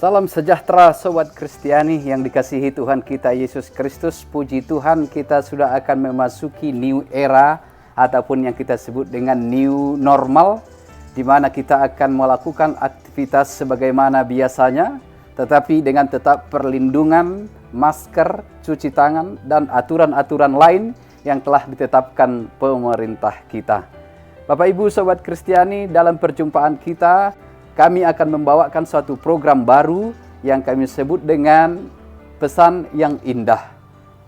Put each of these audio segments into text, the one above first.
Salam sejahtera Sobat Kristiani yang dikasihi Tuhan kita Yesus Kristus. Puji Tuhan, kita sudah akan memasuki new era ataupun yang kita sebut dengan new normal, di mana kita akan melakukan aktivitas sebagaimana biasanya, tetapi dengan tetap perlindungan, masker, cuci tangan, dan aturan-aturan lain yang telah ditetapkan pemerintah kita. Bapak Ibu Sobat Kristiani, dalam perjumpaan kita, kami akan membawakan suatu program baru yang kami sebut dengan Pesan yang Indah.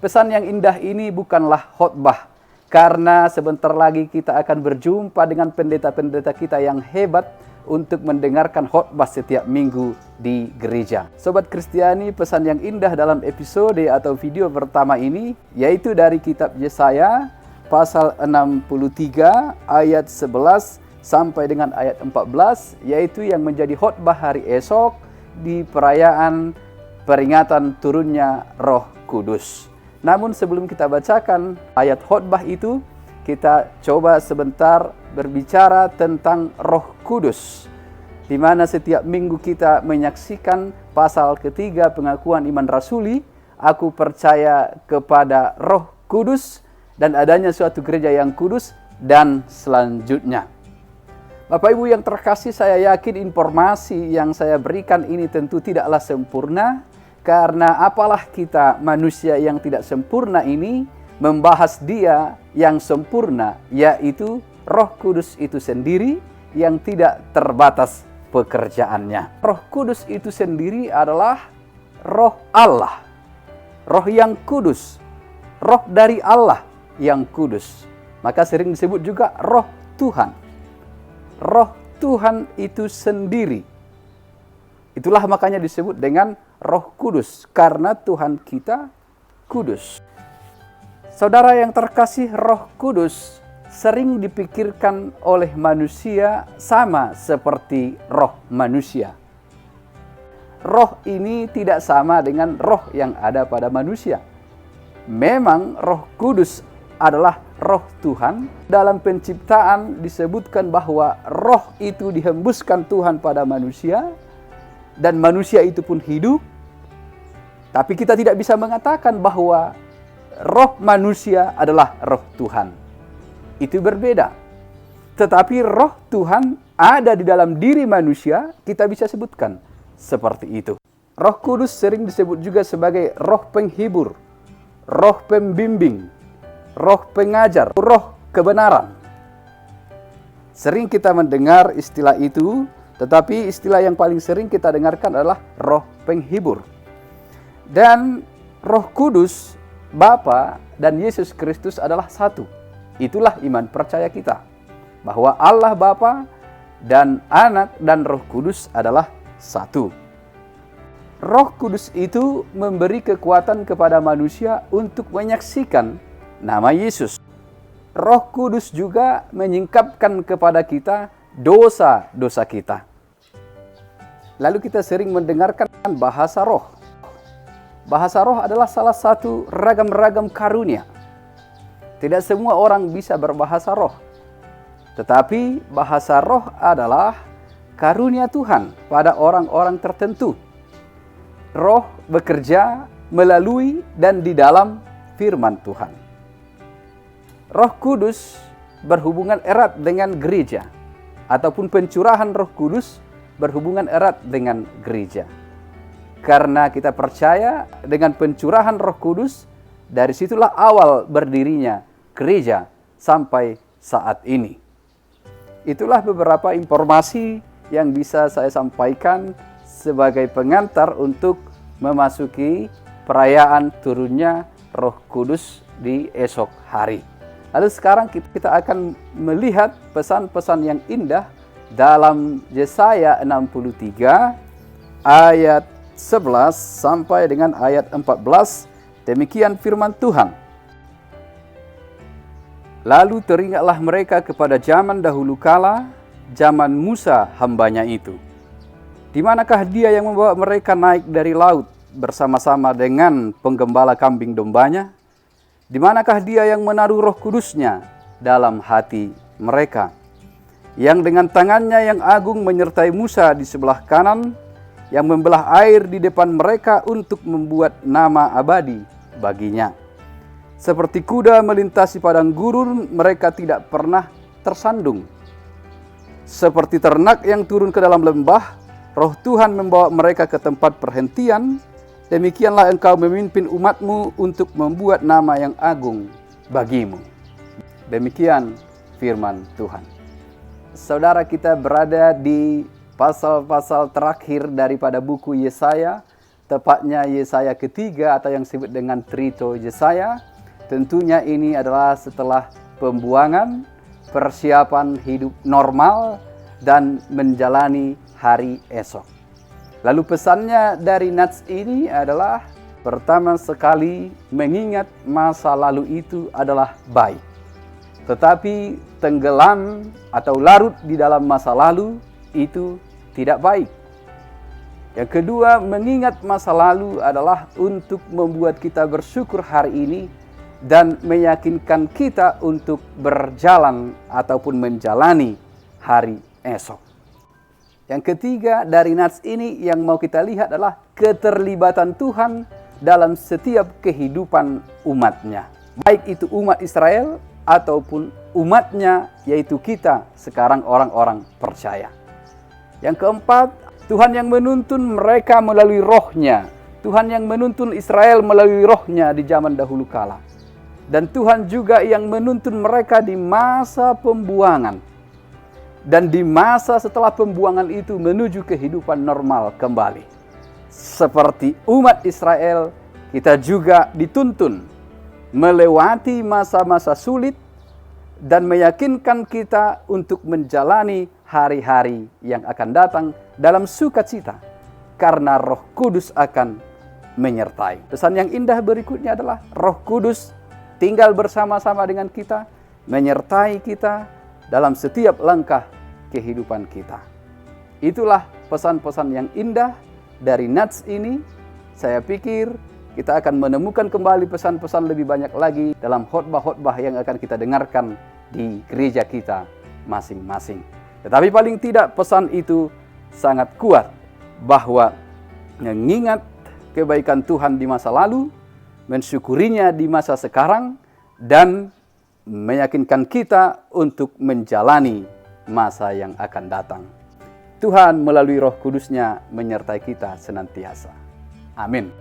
Pesan yang indah ini bukanlah khotbah, karena sebentar lagi kita akan berjumpa dengan pendeta-pendeta kita yang hebat untuk mendengarkan khotbah setiap minggu di gereja. Sobat Kristiani, pesan yang indah dalam episode atau video pertama ini yaitu dari kitab Yesaya pasal 63 ayat 11 sampai dengan ayat 14, yaitu yang menjadi khotbah hari esok di perayaan peringatan turunnya Roh Kudus. Namun sebelum kita bacakan ayat khotbah itu, kita coba sebentar berbicara tentang Roh Kudus, di mana setiap minggu kita menyaksikan pasal ketiga pengakuan iman rasuli, aku percaya kepada Roh Kudus dan adanya suatu gereja yang kudus, dan selanjutnya. Bapak Ibu yang terkasih, saya yakin informasi yang saya berikan ini tentu tidaklah sempurna, karena apalah kita manusia yang tidak sempurna ini membahas Dia yang sempurna, yaitu Roh Kudus itu sendiri yang tidak terbatas pekerjaannya. Roh Kudus itu sendiri adalah Roh Allah, Roh yang kudus, Roh dari Allah yang kudus. Maka sering disebut juga Roh Tuhan. Roh Tuhan itu sendiri. Itulah makanya disebut dengan Roh Kudus, karena Tuhan kita kudus. Saudara yang terkasih, Roh Kudus sering dipikirkan oleh manusia sama seperti roh manusia. Roh ini tidak sama dengan roh yang ada pada manusia. Memang Roh Kudus adalah Roh Tuhan. Dalam penciptaan disebutkan bahwa roh itu dihembuskan Tuhan pada manusia, dan manusia itu pun hidup. Tapi kita tidak bisa mengatakan bahwa roh manusia adalah roh Tuhan. Itu berbeda. Tetapi roh Tuhan ada di dalam diri manusia, kita bisa sebutkan seperti itu. Roh Kudus sering disebut juga sebagai roh penghibur, roh pembimbing, roh pengajar, roh kebenaran. Sering kita mendengar istilah itu, tetapi istilah yang paling sering kita dengarkan adalah roh penghibur. Dan Roh Kudus, Bapa dan Yesus Kristus adalah satu. Itulah iman percaya kita, bahwa Allah Bapa dan Anak dan Roh Kudus adalah satu. Roh Kudus itu memberi kekuatan kepada manusia untuk menyaksikan nama Yesus. Roh Kudus juga menyingkapkan kepada kita dosa-dosa kita. Lalu kita sering mendengarkan bahasa roh. Bahasa roh adalah salah satu ragam-ragam karunia. Tidak semua orang bisa berbahasa roh. Tetapi bahasa roh adalah karunia Tuhan pada orang-orang tertentu. Roh bekerja melalui dan di dalam firman Tuhan. Roh Kudus berhubungan erat dengan gereja, ataupun pencurahan Roh Kudus berhubungan erat dengan gereja. Karena kita percaya dengan pencurahan Roh Kudus, dari situlah awal berdirinya gereja sampai saat ini. Itulah beberapa informasi yang bisa saya sampaikan sebagai pengantar untuk memasuki perayaan turunnya Roh Kudus di esok hari. Lalu sekarang kita akan melihat pesan-pesan yang indah dalam Yesaya 63 ayat 11 sampai dengan ayat 14. Demikian firman Tuhan. Lalu teringatlah mereka kepada zaman dahulu kala, zaman Musa hambanya itu. Di manakah dia yang membawa mereka naik dari laut bersama-sama dengan penggembala kambing dombanya? Di manakah dia yang menaruh Roh Kudusnya dalam hati mereka? Yang dengan tangannya yang agung menyertai Musa di sebelah kanan, yang membelah air di depan mereka untuk membuat nama abadi baginya. Seperti kuda melintasi padang gurun, mereka tidak pernah tersandung. Seperti ternak yang turun ke dalam lembah, Roh Tuhan membawa mereka ke tempat perhentian. Demikianlah engkau memimpin umatmu untuk membuat nama yang agung bagimu. Demikian firman Tuhan. Saudara, kita berada di pasal-pasal terakhir daripada buku Yesaya, tepatnya Yesaya ketiga atau yang disebut dengan Trito Yesaya. Tentunya ini adalah setelah pembuangan, persiapan hidup normal, dan menjalani hari esok. Lalu pesannya dari nats ini adalah, pertama sekali, mengingat masa lalu itu adalah baik. Tetapi tenggelam atau larut di dalam masa lalu itu tidak baik. Yang kedua, mengingat masa lalu adalah untuk membuat kita bersyukur hari ini dan meyakinkan kita untuk berjalan ataupun menjalani hari esok. Yang ketiga dari nats ini yang mau kita lihat adalah keterlibatan Tuhan dalam setiap kehidupan umatnya. Baik itu umat Israel ataupun umatnya, yaitu kita sekarang orang-orang percaya. Yang keempat, Tuhan yang menuntun mereka melalui rohnya. Tuhan yang menuntun Israel melalui rohnya di zaman dahulu kala. Dan Tuhan juga yang menuntun mereka di masa pembuangan. Dan di masa setelah pembuangan itu menuju kehidupan normal kembali. Seperti umat Israel, kita juga dituntun melewati masa-masa sulit dan meyakinkan kita untuk menjalani hari-hari yang akan datang dalam sukacita, karena Roh Kudus akan menyertai. Pesan yang indah berikutnya adalah Roh Kudus tinggal bersama-sama dengan kita, menyertai kita dalam setiap langkah kehidupan kita. Itulah pesan-pesan yang indah dari nats ini. Saya pikir kita akan menemukan kembali pesan-pesan lebih banyak lagi dalam khotbah-khotbah yang akan kita dengarkan di gereja kita masing-masing. Tetapi paling tidak pesan itu sangat kuat, bahwa mengingat kebaikan Tuhan di masa lalu, mensyukurinya di masa sekarang, dan meyakinkan kita untuk menjalani masa yang akan datang. Tuhan melalui Roh Kudus-Nya menyertai kita senantiasa. Amin.